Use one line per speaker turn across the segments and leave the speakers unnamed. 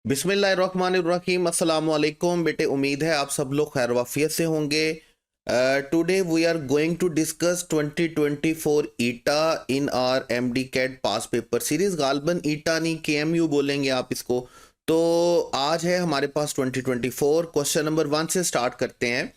बिस्मिल्लाहिर्रहमानिर्रहीम अस्सलाम वालेकुम बेटे। उम्मीद है आप सब लोग खैर वाफियत से होंगे। Today we are going to discuss 2024 ETEA in our MDCAT past paper series. गालबन ईटा नहीं केएमयू बोलेंगे आप इसको। तो आज है हमारे पास 2024। क्वेश्चन नंबर 1 से स्टार्ट करते हैं।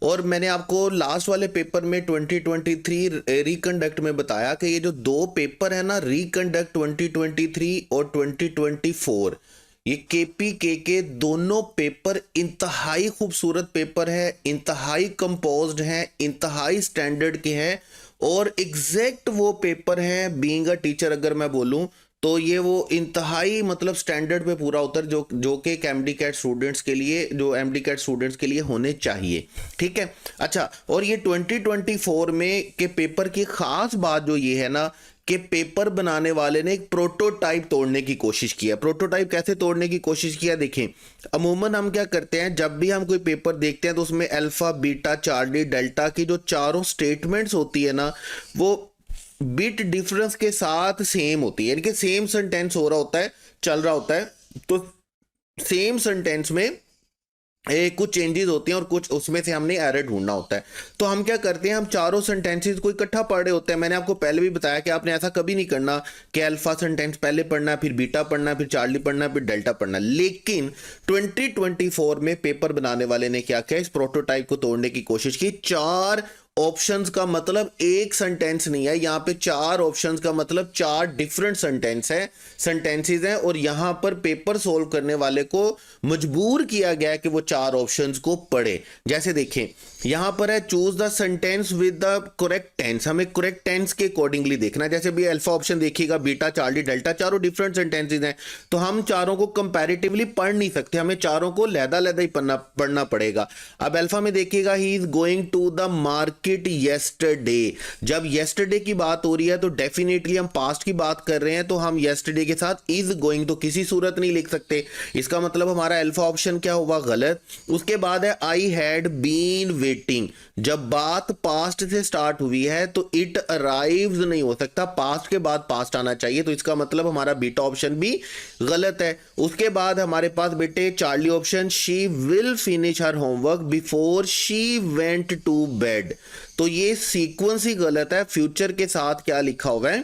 और मैंने आपको लास्ट वाले पेपर में 2023 रिकंडक्ट में बताया कि ये जो दो पेपर है ना, रिकंडक्ट 2023 और 2024, ये केपीके के दोनों पेपर इंतहाई खूबसूरत पेपर है, इंतहाई कंपोज्ड हैं, इंतहाई स्टैंडर्ड के हैं और एग्जैक्ट वो पेपर हैं। बीइंग अ टीचर अगर मैं बोलूं तो ये वो इंतहाई मतलब स्टैंडर्ड पे पूरा उतर जो कि एक एमडी कैट स्टूडेंट्स के लिए, जो एमडी कैट स्टूडेंट्स के लिए होने चाहिए। ठीक है, अच्छा। और ये 2024 में के पेपर की खास बात जो ये है ना कि पेपर बनाने वाले ने एक प्रोटोटाइप तोड़ने की कोशिश किया। प्रोटोटाइप कैसे तोड़ने की कोशिश किया देखें। अमूमन हम क्या करते हैं, जब भी हम कोई पेपर देखते हैं तो उसमें अल्फा बीटा चार्ली डेल्टा की जो चारों स्टेटमेंट्स होती है ना, वो बिट डिफरेंस के साथ सेम होती है, यानी कि सेम सेंटेंस हो रहा होता है, चल रहा होता है। तो सेम सेंटेंस में कुछ चेंजेस होते हैं और कुछ उसमें से हमने एरर ढूंढना होता है। तो हम क्या करते हैं, हम चारों सेंटेंसेस को इकट्ठा पढ़ रहे होते हैं। मैंने आपको पहले भी बताया कि आपने ऐसा कभी नहीं करना कि अल्फा सेंटेंस पहले पढ़ना है, फिर बीटा पढ़ना है, फिर चार्ली पढ़ना है, फिर डेल्टा पढ़ना है। लेकिन 2024 में पेपर बनाने वाले ने क्या किया, इस प्रोटोटाइप को तोड़ने की कोशिश की। चार ऑप्शंस का मतलब एक सेंटेंस नहीं है, यहाँ पे चार ऑप्शंस का मतलब चार डिफरेंट सेंटेंसेस हैं। और यहाँ पर पेपर सोल्व करने वाले को मजबूर किया गया है कि वो चार ऑप्शंस को पढ़े। जैसे देखें, यहाँ पर है choose the sentence with the correct tense. हमें करेक्ट टेंस के अकॉर्डिंगली देखना है। जैसे भी अल्फा ऑप्शन देखिएगा, बीटा चार्ली डेल्टा चारों डिफरेंट सेंटेंसेस हैं, तो हम चारों को कंपैरेटिवली पढ़ नहीं सकते, हमें चारों को लहदा ही पढ़ना पड़ेगा। अब अल्फा में देखिएगा, he is going to the market yesterday. जब येस्टरडे की बात हो रही है तो डेफिनेटली हम पास्ट की बात कर रहे हैं, तो हम येस्टरडे के साथ इज गोइंग तो किसी सूरत नहीं लिख सकते। इसका मतलब हमारा अल्फा ऑप्शन क्या हुआ, गलत। उसके बाद है आई हैड बीन वेटिंग। जब बात पास्ट से स्टार्ट हुई है तो इट अराइव्स नहीं हो सकता, पास्ट के बाद पास्ट आना चाहिए, तो इसका मतलब हमारा बीटा ऑप्शन भी गलत है। उसके बाद हमारे पास beta charlie option, she will finish her homework before she went to bed. तो ये सीक्वेंस ही गलत है। फ्यूचर के साथ क्या लिखा हुआ है,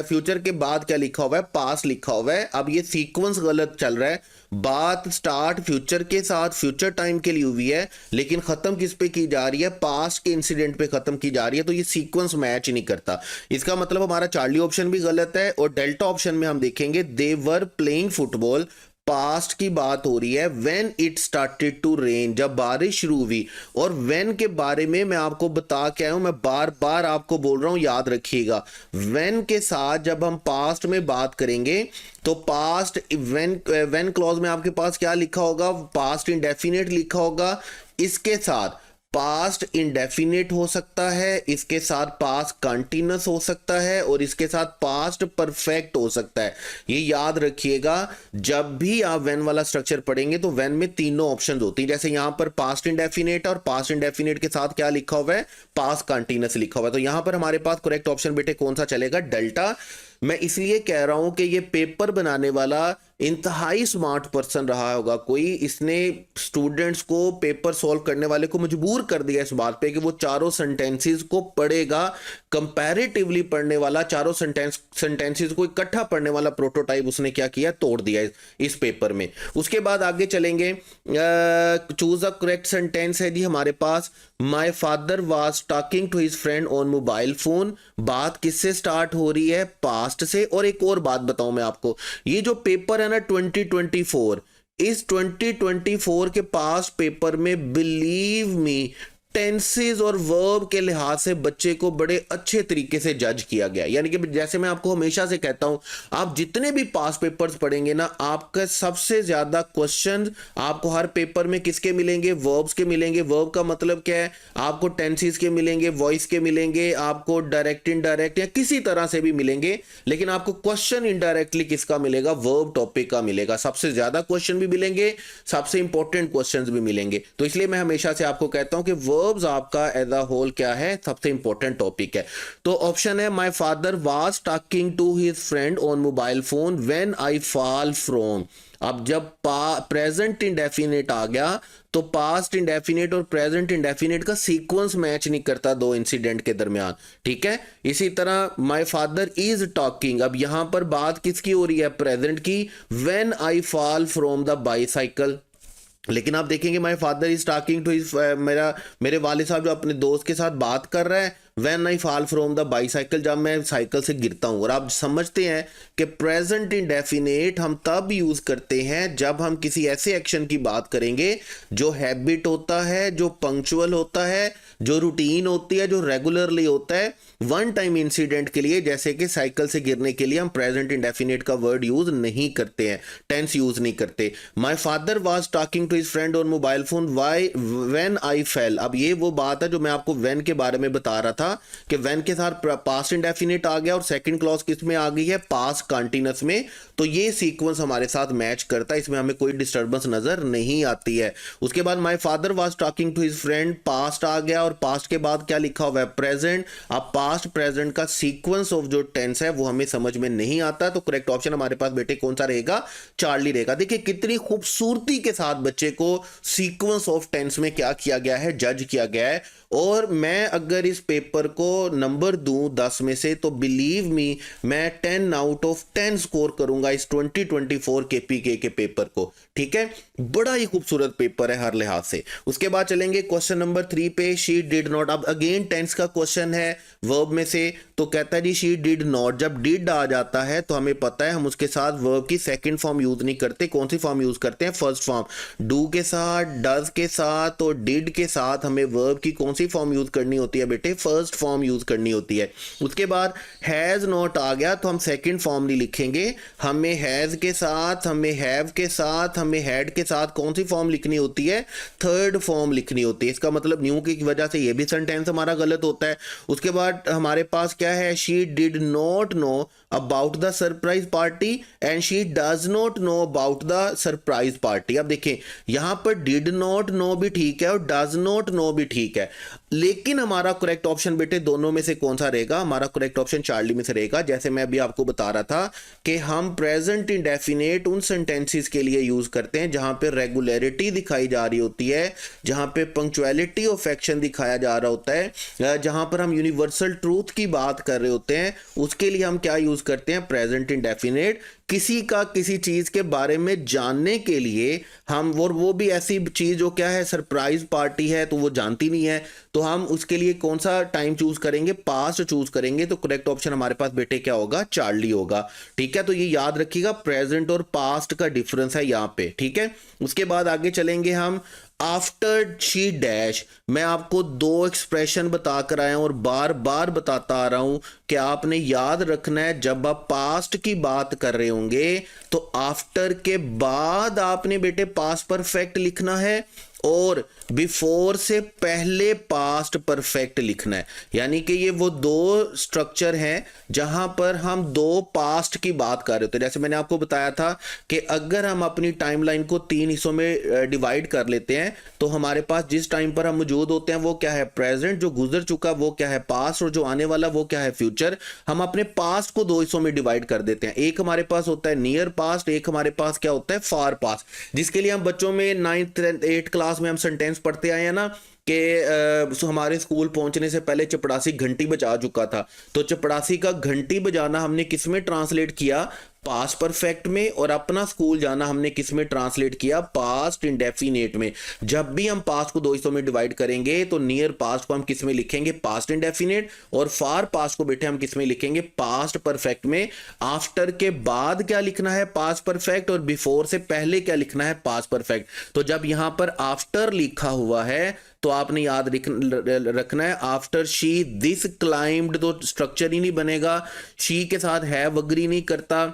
फ्यूचर के बाद क्या लिखा हुआ है, पास्ट लिखा हुआ है। अब ये सीक्वेंस गलत चल रहा है। बात स्टार्ट फ्यूचर के साथ फ्यूचर टाइम के लिए हुई है, लेकिन खत्म किस पे की जा रही है, पास्ट के इंसिडेंट पे खत्म की जा रही है। तो ये सीक्वेंस मैच ही नहीं करता। इसका मतलब हमारा चार्ली ऑप्शन भी गलत है। और डेल्टा ऑप्शन में हम देखेंगे, they were playing football, past की बात हो रही है। When it started to rain, जब बारिश शुरू हुई। और व्हेन के बारे में मैं आपको बता के आया हूं, मैं बार बार आपको बोल रहा हूं, याद रखिएगा। व्हेन के साथ जब हम पास्ट में बात करेंगे तो पास्ट व्हेन क्लॉज में आपके पास क्या लिखा होगा, पास्ट इंडेफिनिट लिखा होगा। इसके साथ पास्ट इंडेफिनिट हो सकता है, इसके साथ पास्ट कंटिन्यूअस हो सकता है, और इसके साथ पास्ट परफेक्ट हो सकता है। ये याद रखिएगा। जब भी आप व्हेन वाला स्ट्रक्चर पढ़ेंगे तो व्हेन में तीनों ऑप्शंस होती हैं। जैसे यहां पर पास्ट इंडेफिनिट, और पास्ट इंडेफिनिट के साथ क्या लिखा हुआ है, पास्ट कंटिन्यूअस लिखा हुआ है। तो यहां पर हमारे पास करेक्ट ऑप्शन बेटे कौन सा चलेगा, डेल्टा। मैं इसलिए कह रहा हूं कि ये पेपर बनाने वाला इंतहाई स्मार्ट पर्सन रहा होगा कोई, इसने स्टूडेंट्स को, पेपर सॉल्व करने वाले को मजबूर कर दिया इस बात पे कि वो चारों सेंटेंसेस को पढ़ेगा। कंपैरेटिवली पढ़ने वाला, चारों सेंटेंसेस को इकट्ठा पढ़ने वाला प्रोटोटाइप उसने क्या किया, तोड़ दिया इस पेपर में। उसके बाद आगे चलेंगे, चूज अ करेक्ट सेंटेंस है जी हमारे पास, my father was talking to his friend on mobile phone. बात किससे स्टार्ट हो रही है, पास्ट से। और एक और बात बताऊं मैं आपको, ये जो पेपर है ना 2024, इस 2024 के पास पेपर में बिलीव मी टेंसेस और वर्ब के लिहाज से बच्चे को बड़े अच्छे तरीके से जज किया गया। यानी कि जैसे मैं आपको हमेशा से कहता हूं, आप जितने भी पास पेपर्स पढ़ेंगे ना, आपका सबसे ज्यादा क्वेश्चन आपको हर पेपर में किसके मिलेंगे, वर्ब्स के मिलेंगे। वर्ब का मतलब क्या है, आपको टेंसेस के मिलेंगे, वॉइस के मिलेंगे, आपको डायरेक्ट इनडायरेक्ट या किसी तरह से भी मिलेंगे, लेकिन आपको क्वेश्चन इनडायरेक्टली किसका मिलेगा, वर्ब टॉपिक का मिलेगा। सबसे ज्यादा क्वेश्चन भी मिलेंगे, सबसे इंपॉर्टेंट क्वेश्चंस भी मिलेंगे। तो इसलिए मैं हमेशा से आपको कहता हूं कि वर्ब्स आपका एज अ होल क्या है, सबसे इंपॉर्टेंट टॉपिक है। तो ऑप्शन है, my father was talking to his friend on mobile phone when I fall from. अब जब प्रेजेंट इंडेफिनिट आ गया तो पास्ट इंडेफिनिट और प्रेजेंट इंडेफिनिट का सीक्वेंस मैच नहीं करता दो इंसिडेंट के दरमियान, ठीक है। इसी तरह माय फादर इज टॉकिंग, अब यहां पर बात किसकी हो रही है, प्रेजेंट की, when I fall from the bicycle. लेकिन आप देखेंगे my father is talking to his, मेरे वालिद साहब जो अपने दोस्त के साथ बात कर रहा है, when I fall from the bicycle, जब मैं साइकिल से गिरता हूं। और आप समझते हैं कि प्रेजेंट इंडेफिनेट हम तब यूज करते हैं जब हम किसी ऐसे एक्शन की बात करेंगे जो हैबिट होता है, जो पंक्चुअल होता है, जो रूटीन होती है, जो रेगुलरली होता है। वन टाइम इंसिडेंट के लिए जैसे कि साइकिल से गिरने के लिए हम प्रेजेंट इंडेफिनेट का वर्ड यूज नहीं करते हैं, टेंस यूज नहीं करते। My father was talking to his friend on mobile phone why when I fell, अब ये वो बात है जो मैं आपको व्हेन के बारे में बता रहा था कि व्हेन के साथ पास्ट इंडेफिनिट आ गया और सेकंड क्लॉज किस में आ गई है, पास्ट कंटीन्यूअस में। तो ये सीक्वेंस हमारे साथ मैच करता है, इसमें हमें कोई डिस्टर्बेंस नजर नहीं आती है। उसके बाद my father was talking to his friend, past आ गया और पास्ट के बाद क्या लिखा हुआ है, प्रेजेंट। अब पास्ट प्रेजेंट का सीक्वेंस ऑफ जो टेंस है वो हमें समझ में नहीं आता, तो करेक्ट ऑप्शन हमारे पास बेटे कौन सा रहेगा, चार्ली रहेगा। देखिए कितनी खूबसूरती के साथ बच्चे को सीक्वेंस ऑफ टेंस में क्या किया गया है, जज किया गया है। और मैं अगर इस पेपर को नंबर दूं 10 में से तो बिलीव मी मैं 10 आउट ऑफ 10 स्कोर करूंगा इस 2024 केपीके के पेपर को, ठीक है। बड़ा ही खूबसूरत पेपर है हर लिहाज से। उसके बाद चलेंगे क्वेश्चन नंबर 3 पे, शी डिड नॉट। अब अगेन टेंस का क्वेश्चन है वर्ब में से, तो कहता है जी शी डिड नॉट। जब डिड आ जाता है तो हमें पता है हम उसके साथ वर्ब की सेकंड फॉर्म यूज नहीं करते, कौन सी फॉर्म यूज करते हैं, फर्स्ट फॉर्म। डू के साथ, डज के साथ और डिड के साथ हमें वर्ब की कौन सी फॉर्म यूज करनी होती है बेटे, फर्स्ट फॉर्म यूज करनी होती है। उसके बाद हैज नॉट आ गया तो हम सेकंड फॉर्म नहीं लिखेंगे, हमें हैज के साथ, हमें हैव के साथ, हमें हैड के साथ कौन सी फॉर्म लिखनी होती है, थर्ड फॉर्म लिखनी होती है। इसका मतलब न्यू की वजह से ये भी सेंटेंस हमारा गलत होता है। उसके बाद हमारे पास क्या है, she did not know about the surprise party and she does not know about the surprise party. अब देखें यहां पर डिड नॉट नो भी ठीक है और डज नॉट नो भी ठीक है, लेकिन हमारा करेक्ट ऑप्शन बेटे दोनों में से कौन सा रहेगा, हमारा करेक्ट ऑप्शन चार्ली में से रहेगा। जैसे मैं अभी आपको बता रहा था कि हम प्रेजेंट इंडेफिनेट उन सेंटेंसेस के लिए यूज करते हैं जहां पे रेगुलरिटी दिखाई जा रही होती है, जहां पे पंक्चुअलिटी ऑफ एक्शन दिखाया जा रहा होता है, जहां पर हम यूनिवर्सल ट्रूथ की बात कर रहे होते हैं, उसके लिए हम क्या यूज करते हैं, प्रेजेंट इंडेफिनेट। किसी का किसी चीज के बारे में जानने के लिए हम वो भी ऐसी चीज जो क्या है, सरप्राइज पार्टी है तो वो जानती नहीं है, तो हम उसके लिए कौन सा टाइम चूज करेंगे, पास्ट चूज करेंगे। तो करेक्ट ऑप्शन हमारे पास बेटे क्या होगा, चार्ली होगा, ठीक है। तो ये याद रखिएगा प्रेजेंट और पास्ट का डिफरेंस है यहाँ पे, ठीक है। उसके बाद आगे चलेंगे हम, आफ्टर शी डैश। मैं आपको दो एक्सप्रेशन बताकर आया हूं और बार बार बताता आ रहा हूं कि आपने याद रखना है जब आप पास्ट की बात कर रहे होंगे तो आफ्टर के बाद आपने बेटे पास्ट परफेक्ट लिखना है और बिफोर से पहले पास्ट परफेक्ट लिखना है। यानी कि ये वो दो स्ट्रक्चर हैं जहां पर हम दो पास्ट की बात कर रहे होते हैं। जैसे मैंने आपको बताया था कि अगर हम अपनी टाइमलाइन को 3 हिस्सों में डिवाइड कर लेते हैं तो हमारे पास जिस टाइम पर हम मौजूद होते हैं वो क्या है, प्रेजेंट, जो गुजर चुका वो क्या है, पास्ट, और जो आने वाला वो क्या है, फ्यूचर। हम अपने पास्ट को 2 हिस्सों में डिवाइड कर देते हैं, एक हमारे पास होता है नियर पास्ट, एक हमारे पास क्या होता है, फार पास्ट, जिसके लिए हम बच्चों में 9th 8th क्लास में हम सेंटेंस पढ़ते आए हैं ना कि हमारे स्कूल पहुंचने से पहले चपड़ासी घंटी बजा चुका था। तो चपड़ासी का घंटी बजाना हमने किस में ट्रांसलेट किया, पास्ट परफेक्ट में, और अपना स्कूल जाना हमने किस में ट्रांसलेट किया, पास्ट इंडेफिनेट में। जब भी हम पास्ट को 2 हिस्सों में डिवाइड करेंगे तो नियर पास्ट को हम किस में लिखेंगे, पास्ट इंडेफिनेट, और फार पास्ट को बेटे हम किस में लिखेंगे, पास्ट परफेक्ट में। आफ्टर के बाद क्या लिखना है, पास्ट परफेक्ट, और बिफोर से पहले क्या लिखना है, पास्ट परफेक्ट। तो जब यहां पर आफ्टर लिखा हुआ है तो आपने याद रखना है आफ्टर शी दिस क्लाइंब्ड, तो स्ट्रक्चर ही नहीं बनेगा, शी के साथ हैव अग्री नहीं करता,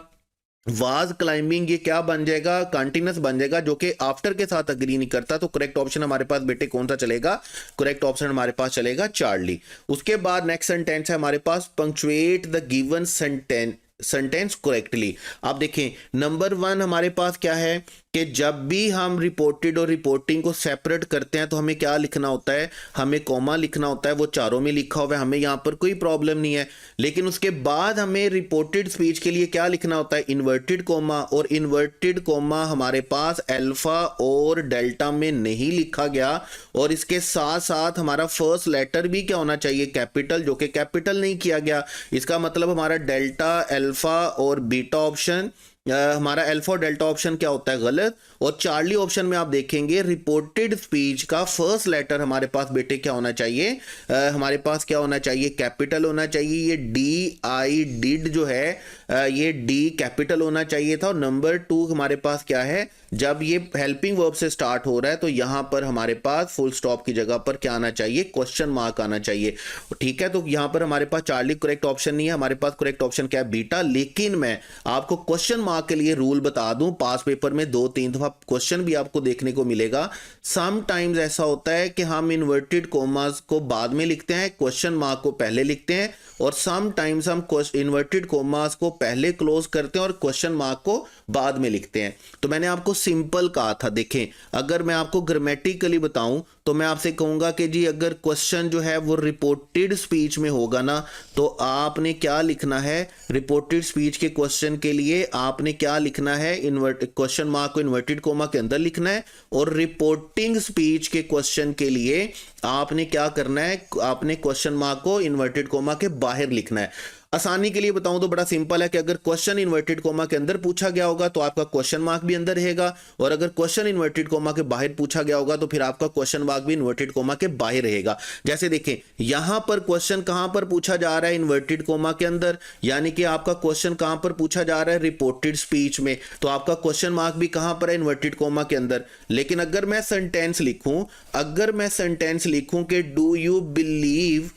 वाज क्लाइंबिंग ये क्या बन जाएगा, कंटिन्यूअस बन जाएगा, जो कि आफ्टर के साथ अग्री नहीं करता। तो करेक्ट ऑप्शन हमारे पास बेटे कौन सा चलेगा, करेक्ट ऑप्शन हमारे पास चलेगा चार्ली। उसके बाद नेक्स्ट सेंटेंस है हमारे पास, punctuate the given sentence sentence correctly. आप देखें नंबर 1 हमारे पास क्या है कि जब भी हम रिपोर्टेड और रिपोर्टिंग को सेपरेट करते हैं तो हमें क्या लिखना होता है, हमें कॉमा लिखना होता है। वो चारों में लिखा हुआ है, हमें यहाँ पर कोई प्रॉब्लम नहीं है। लेकिन उसके बाद हमें रिपोर्टेड स्पीच के लिए क्या लिखना होता है, इन्वर्टेड कॉमा। और इन्वर्टेड कॉमा हमारे पास अल्फा और डेल्टा में नहीं लिखा गया। और इसके साथ साथ हमारा फर्स्ट लेटर भी क्या होना चाहिए, कैपिटल, जो कि कैपिटल नहीं किया गया। इसका मतलब हमारा डेल्टा, अल्फा और बीटा ऑप्शन, हमारा अल्फा और डेल्टा ऑप्शन क्या होता है, गलत। और चार्ली ऑप्शन में आप देखेंगे रिपोर्टेड स्पीच का फर्स्ट लेटर हमारे पास बेटे क्या होना चाहिए, हमारे पास क्या होना चाहिए, कैपिटल होना चाहिए। ये डी आई डिड जो है ये डी कैपिटल होना चाहिए था। और नंबर 2 हमारे पास क्या है, जब ये हेल्पिंग वर्ब से स्टार्ट हो रहा है तो यहां पर हमारे पास फुल स्टॉप की जगह पर क्या आना चाहिए, क्वेश्चन मार्क आना चाहिए। ठीक है, तो यहां पर हमारे पास चार्ली करेक्ट ऑप्शन नहीं है, हमारे पास करेक्ट ऑप्शन क्या है, बीटा। लेकिन मैं आपको क्वेश्चन मार्क के लिए रूल बता दूं, पास पेपर में 2-3 दफा क्वेश्चन भी आपको देखने को मिलेगा। समटाइम्स ऐसा होता है कि हम इन्वर्टेड कोमास को बाद में लिखते हैं, क्वेश्चन मार्क को पहले लिखते हैं। और समटाइम्स हम इन्वर्टेड कोमास को पहले क्लोज करते हैं और क्वेश्चन मार्क को बाद में लिखते हैं। तो मैंने आपको सिंपल कहा था, देखें अगर मैं आपको ग्रामेटिकली बताऊं तो मैं आपसे कहूंगा कि जी अगर क्वेश्चन जो है वो रिपोर्टेड स्पीच में होगा ना, तो आपने क्या लिखना है, रिपोर्टेड स्पीच के क्वेश्चन के लिए आपने क्या लिखना है, क्वेश्चन मार्क को इन्वर्टेड कोमा के अंदर लिखना है। और रिपोर्टिंग स्पीच के क्वेश्चन के लिए आपने क्या करना है, आपने क्वेश्चन मार्क को इन्वर्टेड कोमा के बाहर लिखना है। आसानी के लिए बताऊं तो बड़ा सिंपल है कि अगर क्वेश्चन इन्वर्टेड कोमा के अंदर पूछा गया होगा तो आपका क्वेश्चन मार्क भी अंदर रहेगा, और अगर क्वेश्चन इन्वर्टेड कोमा के बाहर पूछा गया होगा तो फिर आपका क्वेश्चन मार्क भी इन्वर्टेड कोमा के बाहर रहेगा। जैसे देखें यहां पर क्वेश्चन कहां पर पूछा जा रहा है, इन्वर्टेड कोमा के अंदर, यानी कि आपका क्वेश्चन कहां पर पूछा जा रहा है, रिपोर्टेड स्पीच में, तो आपका क्वेश्चन मार्क भी कहां पर है, इन्वर्टेड कोमा के अंदर। लेकिन अगर मैं सेंटेंस लिखूं, अगर मैं सेंटेंस लिखूं कि do you believe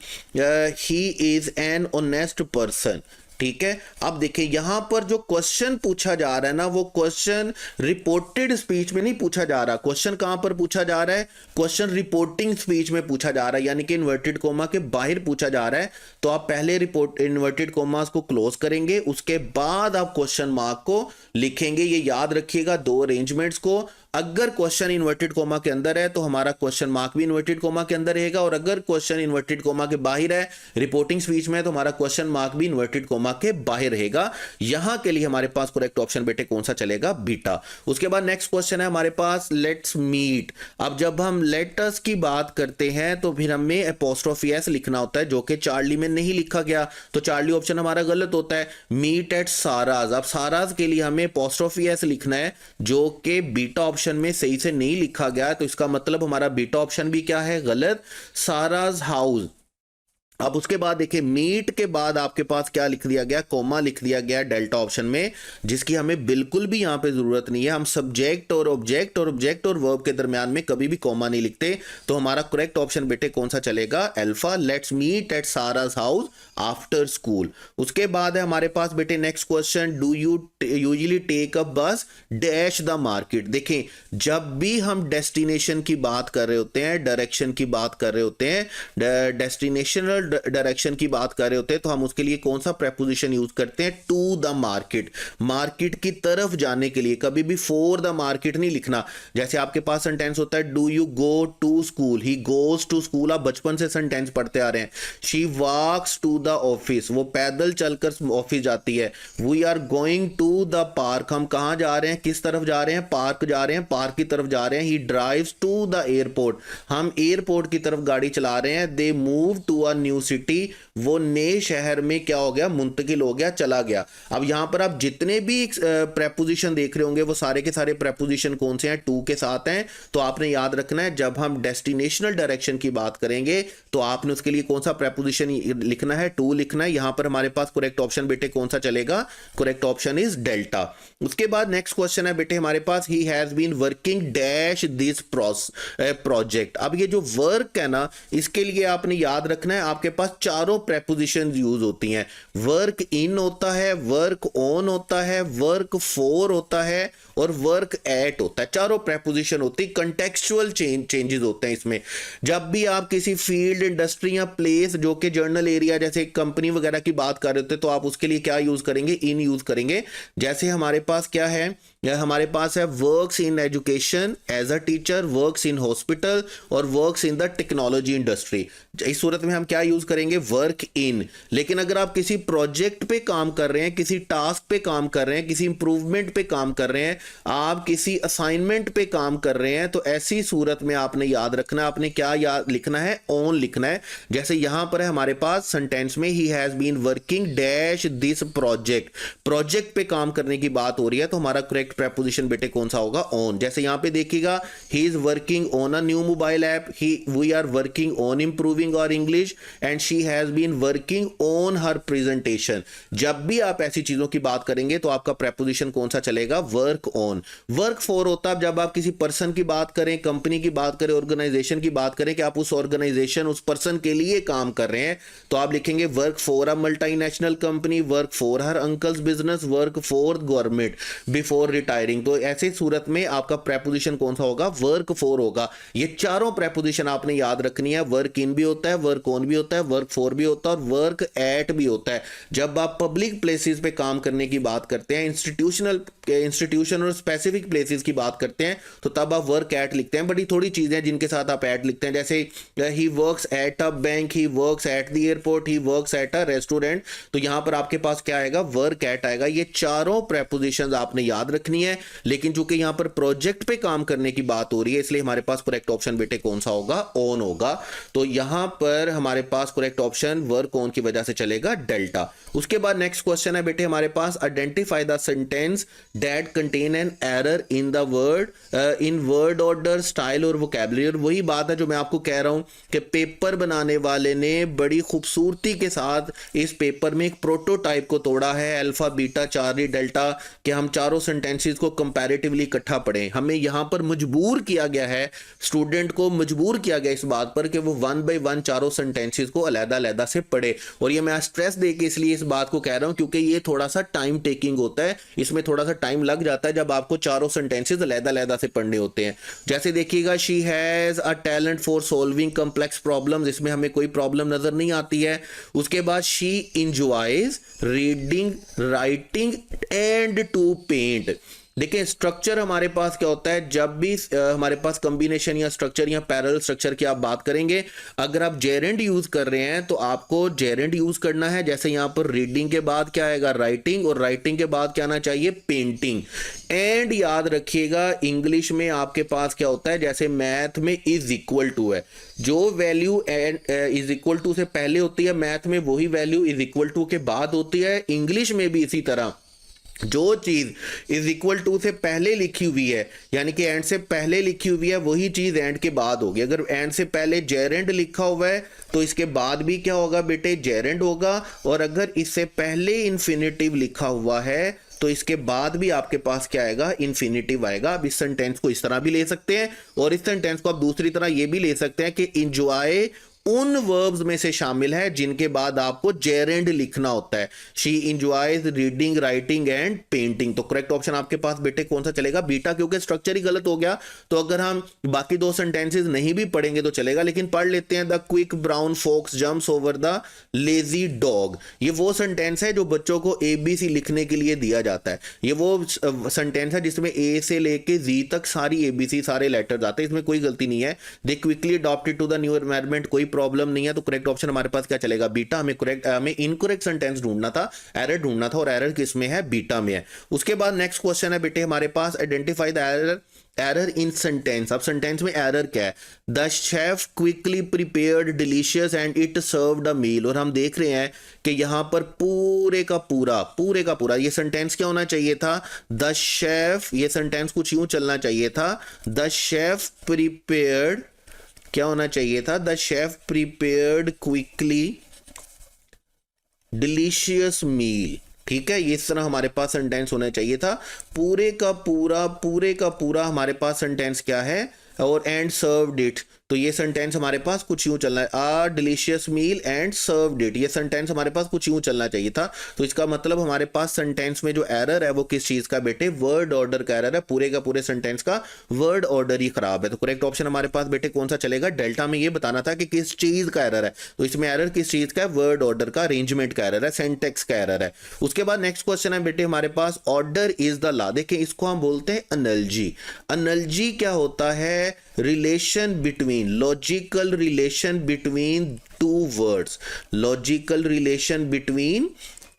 he is an honest person, ठीक है। अब देखिए यहां पर जो क्वेश्चन पूछा जा रहा है ना, वो क्वेश्चन रिपोर्टेड स्पीच में नहीं पूछा जा रहा। क्वेश्चन कहां पर पूछा जा रहा है, क्वेश्चन रिपोर्टिंग स्पीच में पूछा जा रहा है, यानी कि इन्वर्टेड कोमा के बाहर पूछा जा रहा है। तो आप पहले रिपोर्ट इन्वर्टेड कोमास को क्लोज करेंगे, उसके बाद आप क्वेश्चन मार्क को लिखेंगे। ये याद रखिएगा 2 अरेंजमेंट्स को। अगर क्वेश्चन इन्वर्टेड कोमा के अंदर है तो हमारा क्वेश्चन मार्क भी इन्वर्टेड कोमा के अंदर रहेगा, और अगर क्वेश्चन इन्वर्टेड कोमा के बाहर है, रिपोर्टिंग स्पीच में, तो हमारा क्वेश्चन मार्क भी इन्वर्टेड कोमा के बाहर रहेगा। यहां के लिए हमारे पास करेक्ट ऑप्शन बेटे कौन सा चलेगा, बीटा। उसके बाद नेक्स्ट क्वेश्चन है हमारे पास लेट्स मीट। अब जब हम लेटस की बात करते हैं तो फिर हमें एपोस्ट्रोफी एस लिखना होता है, जो कि चार्ली में नहीं लिखा गया, तो चार्ली ऑप्शन हमारा गलत होता है। मीट एट साराज, अब साराज के लिए हमें एपोस्ट्रोफी एस लिखना है, जो कि बीटा ऑप्शन में सही से नहीं लिखा गया, तो इसका मतलब हमारा बीटा ऑप्शन भी क्या है, गलत, साराज हाउस। अब उसके बाद देखिए मीट के बाद आपके पास क्या लिख दिया गया, कोमा लिख दिया गया डेल्टा ऑप्शन में, जिसकी हमें बिल्कुल भी यहां पे जरूरत नहीं है। हम सब्जेक्ट और ऑब्जेक्ट और ऑब्जेक्ट और वर्ब के दरमियान में कभी भी कोमा नहीं लिखते। तो हमारा करेक्ट ऑप्शन बेटे कौन सा चलेगा, alpha, let's meet at Sara's house after school. उसके बाद है हमारे पास बेटे next question, do you usually take a bus dash the market. देखें जब भी हम डेस्टिनेशन की बात कर रहे होते हैं, डायरेक्शन की बात कर रहे होते हैं, डेस्टिनेशनल डायरेक्शन की बात कर रहे होते हैं, तो हम उसके लिए कौन सा प्रेपोजिशन यूज करते हैं, टू द मार्केट। मार्केट की तरफ जाने के लिए कभी भी फॉर द मार्केट नहीं लिखना। जैसे आपके पास सेंटेंस होता है, do you go to school, he goes to school. आप बचपन से सेंटेंस पढ़ते आ रहे हैं। She walks to the office, वो पैदल चलकर ऑफिस जाती है। We are going to the park, हम कहां जा रहे हैं, किस तरफ जा रहे हैं, पार्क जा रहे हैं, पार्क की तरफ जा रहे हैं। He drives to the airport, हम एयरपोर्ट की तरफ गाड़ी चला रहे हैं। They move to a new city, वो नए शहर में क्या हो गया, मुंतकिल हो गया, चला गया। अब यहां पर आप जितने भी प्रेपोजिशन देख रहे होंगे वो सारे के सारे प्रेपोजिशन कौन से हैं, टू के साथ हैं। तो आपने याद रखना है जब हम डेस्टिनेशनल डायरेक्शन की बात करेंगे तो आपने उसके लिए कौन सा प्रेपोजिशन लिखना है, टू लिखना है। यहां पर हमारे पास करेक्ट ऑप्शन बेटे कौन सा चलेगा, करेक्ट ऑप्शन इज डेल्टा। उसके बाद नेक्स्ट क्वेश्चन है बेटे हमारे पास, he has been working dash this project. अब ये जो वर्क है ना, इसके लिए आपने याद रखना है आपके आपके पास चारों प्रेपोजिशन यूज होती हैं। वर्क इन होता है, वर्क ऑन होता है, वर्क फॉर होता है और वर्क एट होता है। चारों प्रेपोजिशन होती है, कंटेक्चुअल चेंजेस होते हैं इसमें। जब भी आप किसी फील्ड, इंडस्ट्री या प्लेस जो कि जर्नल एरिया जैसे कंपनी वगैरह की बात कर रहे होते हैं, तो आप उसके लिए क्या यूज करेंगे, इन यूज करेंगे। जैसे हमारे पास क्या है, हमारे पास है works in education as a teacher, works in hospital और works in the technology industry. इस सूरत में हम क्या यूज करेंगे, वर्क इन। लेकिन अगर आप किसी प्रोजेक्ट पे काम कर रहे हैं, किसी टास्क पे काम कर रहे हैं, किसी इंप्रूवमेंट पे काम कर रहे हैं, आप किसी असाइनमेंट पे काम कर रहे हैं, तो ऐसी सूरत में आपने याद रखना, आपने क्या याद लिखना है, ऑन लिखना है। जैसे यहां पर है हमारे पास सेंटेंस में, he has been working dash this project. Project पे काम करने की बात हो रही है, तो हमारा करेक्ट प्रेपोजिशन बेटे कौन सा होगा, ऑन। जैसे यहां पे देखिएगा, he is working on a new mobile app, we are working on improving our English and she has been working on her presentation. जब भी आप ऐसी चीजों की बात करेंगे तो आपका प्रेपोजिशन कौन सा चलेगा, वर्क ऑन। वर्क फॉर होता है जब आप किसी पर्सन की बात करें, कंपनी की बात करें, ऑर्गेनाइजेशन की बात करें कि आप उस ऑर्गेनाइजेशन, उस पर्सन के लिए काम कर रहे हैं, तो आप लिखेंगे work for a multinational company, work for her uncle's business, work for government before retiring. तो ऐसे सूरत में आपका प्रेपोजिशन कौन सा होगा, वर्क फॉर होगा। ये चारों प्रेपोजिशन आपने याद रखनी है। वर्क इन भी होता है, वर्क ऑन भी होता है, वर्क फॉर भी होता है और वर्क एट भी होता है। जब आप पब्लिक प्लेसेस पे काम करने की बात करते हैं, इंस्टीट्यूशन और स्पेसिफिक प्लेसेस की बात करते हैं, तो तब आप वर्क एट लिखते हैं। बड़ी थोड़ी चीजें जिनके साथ आप एट लिखते हैं, जैसे he works at a bank, he works at the airport, he works at a restaurant, तो यहां पर आपके पास क्या आएगा, वर्क एट आएगा। ये चारों प्रेपोजिशंस आपने याद रखनी है। लेकिन चूंकि यहां पर प्रोजेक्ट पे काम करने की बात हो रही है, इसलिए हमारे पास करेक्ट ऑप्शन बेटे कौन सा होगा, ऑन होगा। तो यहां पर हमारे पास करेक्ट ऑप्शन वर्क ऑन की वजह से चलेगा, डेल्टा। उसके बाद नेक्स्ट क्वेश्चन है बेटे हमारे पास, identify the sentence that contain an error in the word, in word order, style और वोकैबुलरी। और वही बात है जो मैं आपको कह रहा हूं कि पेपर बनाने वाले ने बड़ी खूबसूरती के साथ इस पेपर में एक प्रोटोटाइप को तोड़ा है, अल्फा बीटा चार्ली डेल्टा, कि हम चारों सेंटेंसेस को कंपैरेटिवली इकट्ठा पढ़ें। हमें यहां पर मजबूर किया गया है, स्टूडेंट को मजबूर किया गया इस बात पर कि वो 1 बाय 1 चारों सेंटेंसेस को अलग-अलग से पढ़े। और ये मैं स्ट्रेस देके इसलिए इस बात को कह रहा हूं क्योंकि ये थोड़ा सा टाइम टेकिंग होता है, इसमें थोड़ा सा टाइम लग जाता है जब आपको चारों सेंटेंसेस अलग-अलग से पढ़ने होते हैं। जैसे देखिएगा, she has a talent for solving complex problems, इसमें हमें कोई प्रॉब्लम नजर नहीं आती है। उसके बाद she enjoys reading, writing and to paint. देखिए स्ट्रक्चर हमारे पास क्या होता है, जब भी हमारे पास कॉम्बिनेशन या स्ट्रक्चर या पैरेलल स्ट्रक्चर की आप बात करेंगे, अगर आप जेरेंड यूज कर रहे हैं तो आपको जेरेंड यूज करना है। जैसे यहां पर रीडिंग के बाद क्या आएगा, राइटिंग, और राइटिंग के बाद क्या आना चाहिए, पेंटिंग। एंड याद रखिएगा इंग्लिश में आपके पास क्या होता है, जैसे मैथ में इज इक्वल टू है, जो वैल्यू इज इक्वल टू से पहले होती है मैथ में, वही वैल्यू इज इक्वल टू के बाद होती है। इंग्लिश में भी इसी तरह जो चीज इज इक्वल टू से पहले लिखी हुई है, यानी कि एंड से पहले लिखी हुई है, वही चीज एंड के बाद होगी। अगर एंड से पहले जेरेंड लिखा हुआ है तो इसके बाद भी क्या होगा बेटे, जेरेंड होगा। और अगर इससे पहले इन्फिनिटिव लिखा हुआ है तो इसके बाद भी आपके पास क्या आएगा, इन्फिनिटिव आएगा। आप इस सेंटेंस को इस तरह भी ले सकते हैं और इस सेंटेंस को आप दूसरी तरह ये भी ले सकते हैं कि इंजॉय उन वर्ब्स में से शामिल है जिनके बाद आपको जेरेंड लिखना होता है। She enjoys reading, writing and painting. तो करेक्ट ऑप्शन आपके पास बेटे कौन सा चलेगा, बीटा, क्योंकि स्ट्रक्चर ही गलत हो गया। तो अगर हम बाकी दो सेंटेंसेस नहीं भी पढ़ेंगे तो चलेगा, लेकिन पढ़ लेते हैं। The quick brown fox jumps over the lazy dog. ये वो सेंटेंस है जो बच्चों को ABC लिखने के लिए दिया जाता है। ये वो सेंटेंस है जिसमें A से लेके Z तक सारी ABC, सारे लेटर्स आते हैं, इसमें कोई गलती नहीं है। They quickly adopted to the new environment, कोई प्रॉब्लम नहीं है। तो करेक्ट ऑप्शन हमारे पास क्या चलेगा, बीटा। हमें इनकरेक्ट सेंटेंस ढूंढना था, एरर ढूंढना था, और एरर किस में है, बीटा में है। उसके बाद नेक्स्ट क्वेश्चन है बेटे हमारे पास, identify the error in sentence. अब सेंटेंस में एरर क्या है, the chef quickly prepared delicious and it served a meal. और हम देख रहे हैं कि यहां पर पूरे का पूरा ये सेंटेंस क्या होना चाहिए था, द शेफ, ये सेंटेंस कुछ यूं चलना चाहिए था, द शेफ प्रिपेयर्ड, क्या होना चाहिए था, the chef prepared quickly delicious meal. ठीक है, इस तरह हमारे पास सेंटेंस होना चाहिए था। पूरे का पूरा हमारे पास सेंटेंस क्या है, और एंड सर्व्ड इट, तो ये सेंटेंस हमारे पास कुछ यूं चलना है, a delicious meal and served it, ये सेंटेंस हमारे पास कुछ यूं चलना चाहिए था। तो इसका मतलब हमारे पास सेंटेंस में जो एरर है वो किस चीज का बेटे, वर्ड ऑर्डर का एरर है, पूरे का पूरे सेंटेंस का वर्ड ऑर्डर ही खराब है। तो करेक्ट ऑप्शन हमारे पास बेटे कौन सा चलेगा, डेल्टा में ये बताना था कि किस चीज का एरर है, तो इसमें एरर किस चीज का है, वर्ड ऑर्डर का, अरेंजमेंट का एरर है, सिंटैक्स का एरर है। उसके बाद नेक्स्ट क्वेश्चन है बेटे हमारे पास, ऑर्डर इज द लॉ। देखिए इसको हम बोलते हैं एनालॉजी। एनालॉजी क्या होता है, relation between, logical relation between two words, logical relation between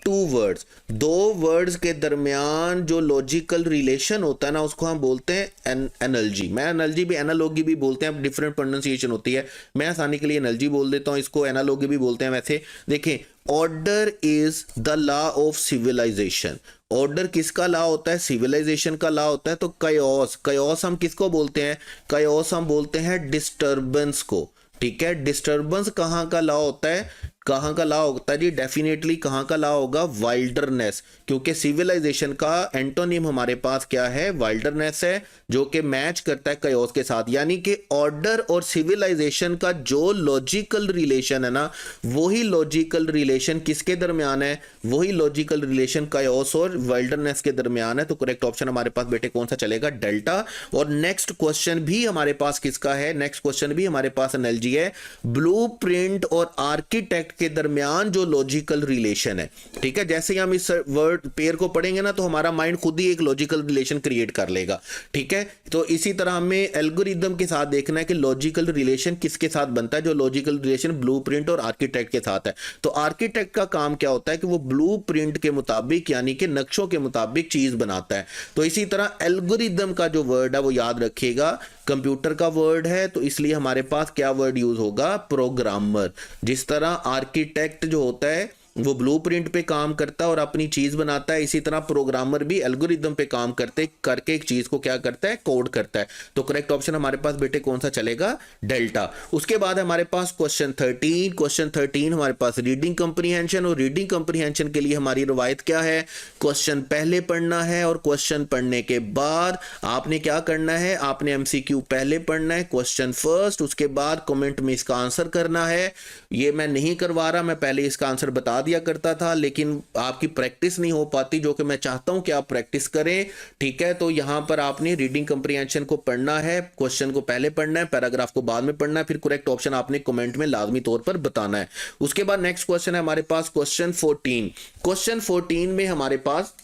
two words, दो वर्ड्स के दरमियान जो लॉजिकल रिलेशन होता है ना उसको हम बोलते हैं एनालॉजी। मैं एनालॉजी भी, एनालॉगी भी बोलते हैं, डिफरेंट प्रोनाउंसिएशन होती है, मैं आसानी के लिए एनालॉजी बोल देता हूं, इसको एनालॉगी भी बोलते हैं। वैसे देखें, order is the law of civilization. Order किसका लॉ होता है, सिविलाइजेशन का लॉ होता है। तो कायोस, कायोस हम किसको बोलते हैं, कायोस हम बोलते हैं डिस्टर्बेंस को, ठीक है। डिस्टर्बेंस कहाँ का लॉ होता है, कहाँ का लॉ होता है जी, डेफिनेटली कहाँ का लॉ होगा, वाइल्डरनेस, क्योंकि सिविलाइजेशन का एंटोनिम हमारे पास क्या है, वाइल्डरनेस है, जो कि मैच करता है कायोस के साथ। यानी कि ऑर्डर और सिविलाइजेशन का जो लॉजिकल रिलेशन है ना, वही लॉजिकल रिलेशन किसके दरमियान है, वही लॉजिकल रिलेशन कायोस और वाइल्डरनेस के दरमियान है। तो करेक्ट ऑप्शन हमारे पास बेटे कौन सा चलेगा, डेल्टा। और नेक्स्ट क्वेश्चन भी हमारे पास किसका है, नेक्स्ट क्वेश्चन भी हमारे पास एनालॉजी है, ब्लूप्रिंट और आर्किटेक्ट के दरमियान जो लॉजिकल रिलेशन है, ठीक है। जैसे ही हम इस वर्ड पेयर को पढ़ेंगे ना तो हमारा माइंड खुद ही एक लॉजिकल रिलेशन क्रिएट कर लेगा, ठीक है। तो इसी तरह हमें एल्गोरिदम के साथ देखना है कि लॉजिकल रिलेशन किसके साथ बनता है, जो लॉजिकल रिलेशन ब्लूप्रिंट और आर्किटेक्ट के साथ है। तो आर्किटेक्ट का काम क्या होता है कि वो ब्लूप्रिंट के मुताबिक यानी कि नक्शों के मुताबिक चीज बनाता है। तो इसी तरह एल्गोरिदम का जो वर्ड है वो याद रखिएगा, कंप्यूटर का वर्ड है, तो इसलिए हमारे पास क्या वर्ड यूज होगा, प्रोग्रामर। जिस तरह आर्किटेक्ट जो होता है वो ब्लूप्रिंट पे काम करता है और अपनी चीज बनाता है, इसी तरह प्रोग्रामर भी एल्गोरिदम पे काम करके एक चीज को क्या करता है, कोड करता है। तो करेक्ट ऑप्शन हमारे पास बेटे कौन सा चलेगा, डेल्टा। उसके बाद हमारे पास क्वेश्चन 13, क्वेश्चन 13 हमारे पास रीडिंग कंप्रीहेंशन, और रीडिंग कंप्रीहेंशन के लिए हमारी रवायत क्या है, क्वेश्चन पहले पढ़ना है और क्वेश्चन पढ़ने के बाद आपने क्या करना है, आपने एमसीक्यू पहले पढ़ना है, क्वेश्चन फर्स्ट, उसके बाद कमेंट में इसका आंसर करना है। ये मैं नहीं करवा रहा, मैं पहले इसका आंसर बता दिया करता था, लेकिन आपकी प्रैक्टिस नहीं हो पाती, जो कि मैं चाहता हूं कि आप प्रैक्टिस करें, ठीक है। तो यहां पर आपने रीडिंग कंप्रीहेंशन को पढ़ना है, क्वेश्चन को पहले पढ़ना है, पैराग्राफ को बाद में पढ़ना है, फिर करेक्ट ऑप्शन आपने कमेंट में लाजमी तौर पर बताना है। उसके बाद नेक्स्ट क्वेश्चन है हमारे पास क्वेश्चन 14। क्वेश्चन 14 में हमारे पास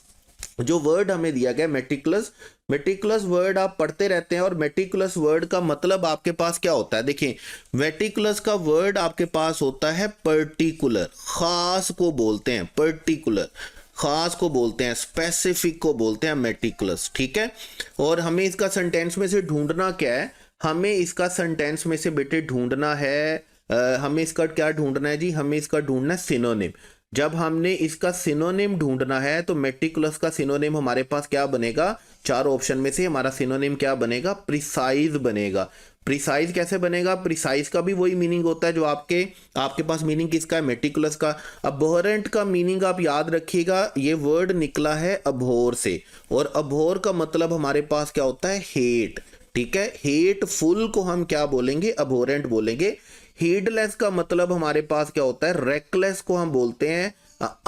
जो वर्ड हमें दिया गया मेटिकुलस, मेटिकुलस वर्ड आप पढ़ते रहते हैं, और मेटिकुलस वर्ड का मतलब आपके पास क्या होता है, देखिए मेटिकुलस का वर्ड आपके पास होता है पर्टिकुलर, खास को बोलते हैं पर्टिकुलर, खास को बोलते हैं, स्पेसिफिक को बोलते हैं मेटिकुलस, ठीक है। और हमें इसका सेंटेंस में से ढूंढना क्या है, हमें इसका सेंटेंस में से बेटे ढूंढना है, हमें इसका क्या ढूंढना है जी, हमें इसका ढूंढना है सिनोनिम। जब हमने इसका सिनोनिम ढूंढना है तो मेटिकुलस का सिनोनिम हमारे पास क्या बनेगा, चार ऑप्शन में से हमारा सिनोनिम क्या बनेगा, प्रिसाइज बनेगा। प्रिसाइज कैसे बनेगा, प्रिसाइज का भी वही मीनिंग होता है जो आपके पास मीनिंग किसका है, मेटिकुलस का। अबोरेंट का मीनिंग आप याद रखिएगा, ये वर्ड निकला है अबोर से, और अबोर का मतलब हमारे पास क्या होता है, हेट, ठीक है। हेटफुल को हम क्या बोलेंगे, अबोरेंट बोलेंगे। हीडलेस का मतलब हमारे पास क्या होता है, रेकलेस को हम बोलते हैं,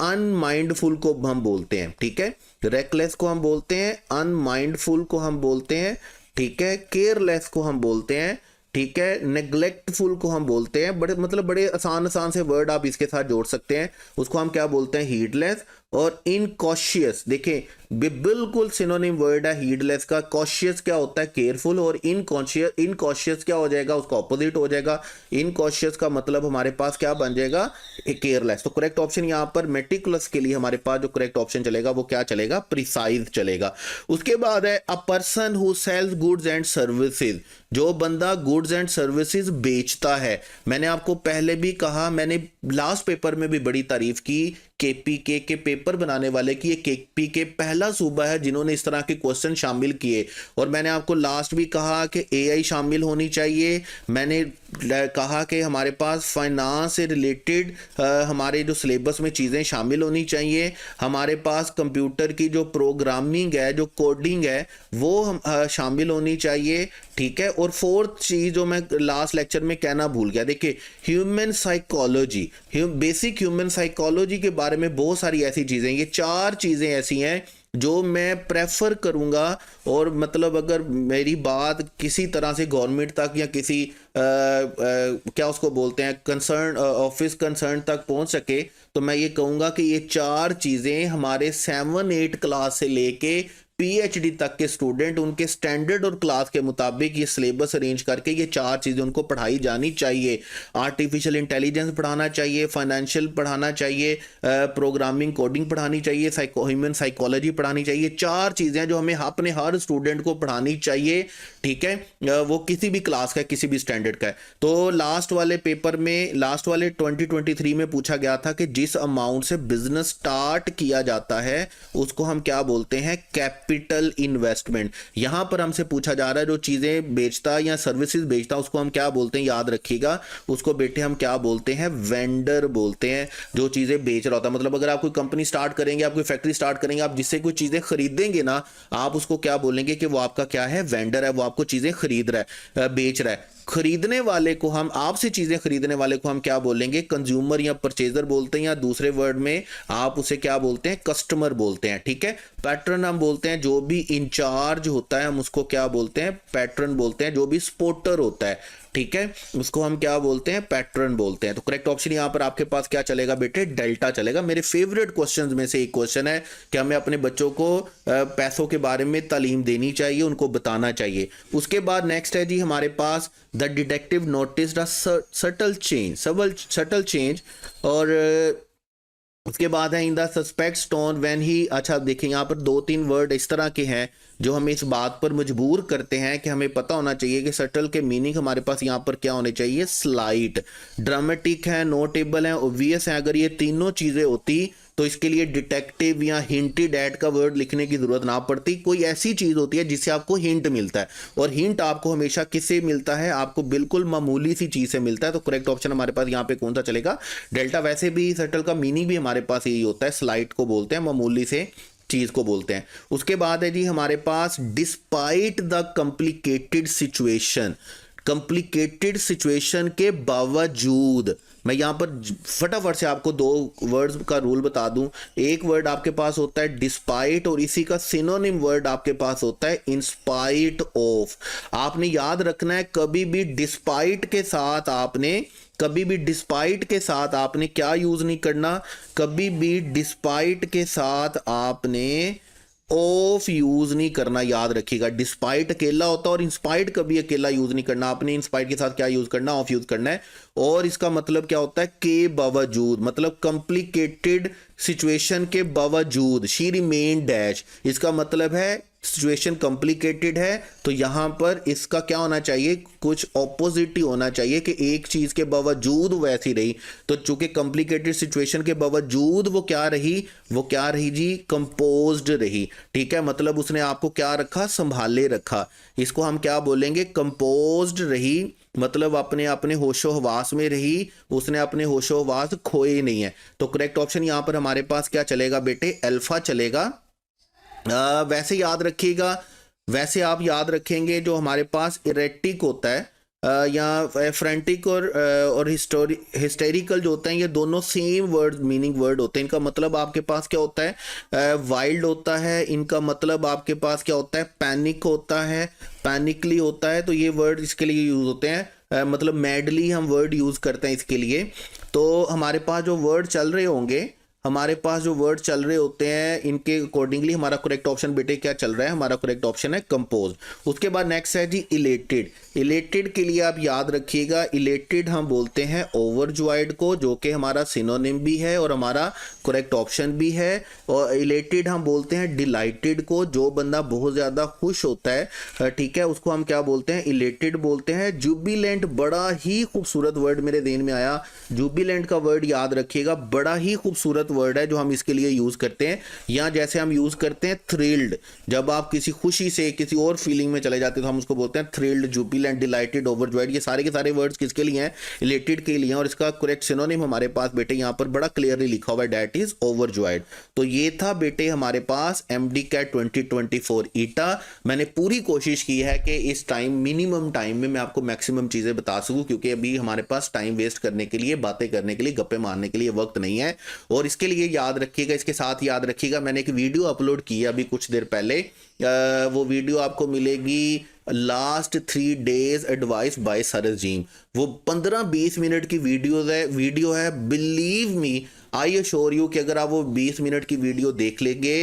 अनमाइंडफुल को हम बोलते हैं, ठीक है। रेकलेस को हम बोलते हैं, अनमाइंडफुल को हम बोलते हैं, ठीक है। केयरलेस को हम बोलते हैं, ठीक है। नेग्लेक्टफुल को हम बोलते हैं, बड़े आसान से वर्ड आप इसके साथ जोड़ सकते हैं, उसको हम क्या बोलते हैं, हीडलेस। और इनकॉशियस, देखें बिल्कुल सिनोनिम वर्ड है हीडलेस का। कॉशियस क्या होता है, केयरफुल, और इनकॉशियस क्या हो जाएगा, उसका ऑपोजिट हो जाएगा। इनकॉशियस का मतलब हमारे पास क्या बन जाएगा, केयरलेस। तो करेक्ट ऑप्शन यहाँ पर मेटिकुलस के लिए हमारे पास जो करेक्ट ऑप्शन चलेगा वो क्या चलेगा, प्रिसाइज चलेगा। उसके बाद है a person who sells goods and services, जो बंदा गुड्स एंड सर्विसेज बेचता है। मैंने आपको पहले भी कहा, मैंने लास्ट पेपर में भी बड़ी तारीफ की केपीके के पेपर बनाने वाले की। ये केपीके पहला सूबा है जिन्होंने इस तरह के क्वेश्चन शामिल किए, और मैंने आपको लास्ट भी कहा कि एआई शामिल होनी चाहिए। मैंने कहा कि हमारे पास फाइनेंस से रिलेटेड हमारे जो सिलेबस में चीज़ें शामिल होनी चाहिए, हमारे पास कंप्यूटर की जो प्रोग्रामिंग है, जो कोडिंग है, वो शामिल होनी चाहिए, ठीक है। और फोर्थ चीज़ जो मैं लास्ट लेक्चर में कहना भूल गया, देखिए human psychology, basic human psychology के बारे में बहुत सारी ऐसी चीज़ें, ये 4 चीज़ें ऐसी हैं जो मैं प्रेफर करूंगा। और मतलब अगर मेरी बात किसी तरह से गवर्नमेंट तक या किसी क्या उसको बोलते हैं कंसर्न ऑफिस कंसर्न तक पहुंच सके, तो मैं ये कहूँगा कि ये 4 चीज़ें हमारे 7-8 क्लास से लेके पीएचडी तक के स्टूडेंट, उनके स्टैंडर्ड और क्लास के मुताबिक ये सिलेबस अरेंज करके ये 4 चीज़ें उनको पढ़ाई जानी चाहिए। आर्टिफिशियल इंटेलिजेंस पढ़ाना चाहिए, फाइनेंशियल पढ़ाना चाहिए, प्रोग्रामिंग कोडिंग पढ़ानी चाहिए, ह्यूमन साइकोलॉजी पढ़ानी चाहिए। 4 चीज़ें जो हमें अपने हर स्टूडेंट को पढ़ानी चाहिए, ठीक है, वो किसी भी क्लास का, किसी भी स्टैंडर्ड का है। तो लास्ट वाले पेपर में, लास्ट वाले 2023 में पूछा गया था कि जिस अमाउंट से बिजनेस स्टार्ट किया जाता है उसको हम क्या बोलते हैं, कैपिटल इन्वेस्टमेंट। यहां पर हमसे पूछा जा रहा है जो चीजें बेचता या सर्विसेज बेचता उसको हम क्या बोलते हैं, याद रखिएगा, उसको बेटे हम क्या बोलते हैं, वेंडर बोलते हैं। जो चीजें बेच रहा होता है, मतलब अगर आप कोई कंपनी स्टार्ट करेंगे, आप कोई फैक्ट्री स्टार्ट करेंगे, आप जिससे कोई चीजें खरीदेंगे ना, आप उसको क्या बोलेंगे कि वो आपका क्या है, वेंडर है, वो आपको चीजें खरीद रहा है, बेच रहा है। खरीदने वाले को हम, आपसे चीजें खरीदने वाले को हम क्या बोलेंगे, कंज्यूमर या परचेजर बोलते हैं, या दूसरे वर्ड में आप उसे क्या बोलते हैं, कस्टमर बोलते हैं, ठीक है। पैट्रन हम बोलते हैं, जो भी इंचार्ज होता है हम उसको क्या बोलते हैं, पैट्रन बोलते हैं। जो भी सपोर्टर होता है, ठीक है, उसको हम क्या बोलते हैं, पैट्रन बोलते हैं। तो करेक्ट ऑप्शन यहां पर आपके पास क्या चलेगा बेटे, डेल्टा चलेगा। मेरे फेवरेट क्वेश्चंस में से एक क्वेश्चन है कि हमें अपने बच्चों को पैसों के बारे में तालीम देनी चाहिए, उनको बताना चाहिए। उसके बाद नेक्स्ट है जी हमारे पास, the detective noticed a subtle change, और उसके बाद है in the suspect's tone when he. अच्छा देखिए यहाँ पर 2-3 वर्ड इस तरह के हैं जो हमें इस बात पर मजबूर करते हैं कि हमें पता होना चाहिए कि सटल के मीनिंग हमारे पास यहाँ पर क्या होने चाहिए, स्लाइट, ड्रामेटिक है, नोटेबल है, ऑब्वियस है। अगर ये तीनों चीजें होती तो इसके लिए डिटेक्टिव या हिंटेड एट का वर्ड लिखने की जरूरत ना पड़ती। कोई ऐसी चीज होती है जिससे आपको हिंट मिलता है, और हिंट आपको हमेशा किससे मिलता है, आपको बिल्कुल मामूली सी चीज से मिलता है। तो करेक्ट ऑप्शन हमारे पास यहाँ पे कौन सा चलेगा, डेल्टा। वैसे भी सटल का मीनिंग भी हमारे पास यही होता है, स्लाइट को बोलते हैं, मामूली से चीज को बोलते हैं। उसके बाद है जी हमारे पास, despite the complicated situation, complicated situation के बावजूद। मैं यहां पर फटाफट से आपको 2 वर्ड्स का रूल बता दूं। एक वर्ड आपके पास होता है डिस्पाइट, और इसी का सिनोनिम वर्ड आपके पास होता है इन स्पाइट ऑफ। आपने याद रखना है, कभी भी डिस्पाइट के साथ आपने, कभी भी डिस्पाइट के साथ आपने क्या यूज नहीं करना, कभी भी डिस्पाइट के साथ आपने ऑफ यूज नहीं करना, याद रखिएगा। डिस्पाइट अकेला होता है और इंस्पाइट कभी अकेला यूज नहीं करना, आपने इंस्पाइट के साथ क्या यूज करना, ऑफ यूज करना है। और इसका मतलब क्या होता है, के बावजूद, मतलब कॉम्प्लिकेटेड सिचुएशन के बावजूद, शी रिमेन डैश, इसका मतलब है सिचुएशन कॉम्प्लिकेटेड है तो यहां पर इसका क्या होना चाहिए, कुछ ऑपोजिट ही होना चाहिए कि एक चीज के बावजूद वैसी रही। तो चूंकि कॉम्प्लिकेटेड सिचुएशन के बावजूद वो क्या रही, वो क्या रही जी, कंपोज्ड रही, ठीक है। मतलब उसने आपको क्या रखा, संभाले रखा। इसको हम क्या बोलेंगे, कंपोज्ड रही, मतलब अपने अपने होशो हवास में रही, उसने अपने होशो हवास खोए नहीं है। तो करेक्ट ऑप्शन यहां पर हमारे पास क्या चलेगा बेटे, अल्फा चलेगा। वैसे याद रखिएगा, वैसे आप याद रखेंगे जो हमारे पास इरेटिक होता है या फ्रेंटिक और हिस्टेरिकल जो होते हैं, ये दोनों सेम वर्ड मीनिंग वर्ड होते हैं। इनका मतलब आपके पास क्या होता है, वाइल्ड होता है। इनका मतलब आपके पास क्या होता है, पैनिक होता है, पैनिकली होता है। तो ये वर्ड इसके लिए यूज होते हैं, मतलब मैडली हम वर्ड यूज करते हैं इसके लिए। तो हमारे पास जो वर्ड चल रहे होंगे, हमारे पास जो वर्ड चल रहे होते हैं, इनके अकॉर्डिंगली हमारा करेक्ट ऑप्शन बेटे क्या चल रहा है, हमारा करेक्ट ऑप्शन है कंपोज। उसके बाद नेक्स्ट है जी इलेटेड। इलेटेड के लिए आप याद रखिएगा, इलेटेड हम बोलते हैं ओवरजॉयड को, जो कि हमारा सिनोनिम भी है और हमारा करेक्ट ऑप्शन भी है। और इलेटेड हम बोलते हैं डिलाइटेड को, जो बंदा बहुत ज्यादा खुश होता है, ठीक है, उसको हम क्या बोलते हैं, इलेटेड बोलते हैं। जुबिलेंट, बड़ा ही खूबसूरत वर्ड मेरे ध्यान में आया, जुबिलेंट का वर्ड याद रखिएगा, बड़ा ही खूबसूरत खूबसूरत वर्ड है जो हम इसके लिए यूज़ करते हैं। या जैसे हम यूज़ करते हैं थ्रिल्ड, जब आप किसी खुशी से किसी और फीलिंग में चले जाते हैं तो हम उसको बोलते हैं थ्रिल्ड, जुबिलेंट, डिलाइटेड, ओवरजॉयड। ये सारे के सारे वर्ड्स किसके लिए हैं? इलेटेड के लिए हैं। और इसका करेक्ट सिनोनिम हमारे पास बेटे यहाँ पर बड़ा क्लियरली लिखा हुआ है, दैट इज ओवरजॉयड। तो ये था बेटे हमारे पास एमडी कैट 2024 ईटा। मैंने पूरी कोशिश की है कि इस टाइम, मिनिमम टाइम में मैं आपको मैक्सिमम चीज़ें बता सकूं, क्योंकि अभी हमारे पास टाइम वेस्ट करने के लिए, बातें करने के लिए, गप्पे मारने के लिए वक्त नहीं है। और इसके लिए याद रखिएगा, इसके साथ याद रखिएगा, मैंने एक वीडियो अपलोड की अभी कुछ देर पहले। वो वीडियो आपको मिलेगी लास्ट 3 डेज एडवाइस बाय सरजीम। वो 15-20 मिनट की वीडियो है। Believe me, I assure you कि अगर आप वो 20 मिनट की वीडियो देख लेंगे,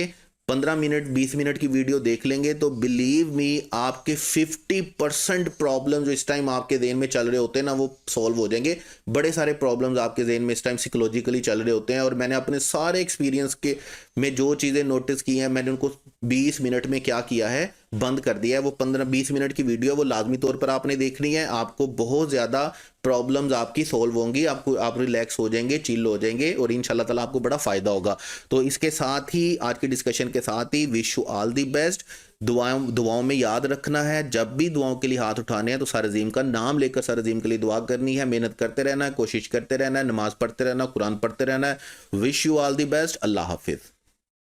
15-20 मिनट की वीडियो देख लेंगे, तो बिलीव मी आपके 50% प्रॉब्लम जो इस टाइम आपके ज़हन में चल रहे होते हैं ना, वो सॉल्व हो जाएंगे। बड़े सारे प्रॉब्लम्स आपके ज़हन में इस टाइम साइकोलॉजिकली चल रहे होते हैं, और मैंने अपने सारे एक्सपीरियंस के में जो चीज़ें नोटिस की हैं, मैंने उनको 20 मिनट में क्या किया है, बंद कर दिया है। वो 15-20 मिनट की वीडियो है, वो लाजमी तौर पर आपने देखनी है। आपको बहुत ज़्यादा प्रॉब्लम्स आपकी सॉल्व होंगी, आप रिलैक्स हो जाएंगे, चिल हो जाएंगे, और इंशाल्लाह ताला आपको बड़ा फ़ायदा होगा। तो इसके साथ ही, आज के डिस्कशन के साथ ही, wish you all the best. दुआओं में याद रखना है, जब भी दुआओं के लिए हाथ उठाने हैं तो सर अजीम का नाम लेकर सर अजीम के लिए दुआ करनी है। मेहनत करते रहना है, कोशिश करते रहना है, नमाज पढ़ते रहना, कुरान पढ़ते रहना है। Wish you all the best. अल्लाह हाफिज़।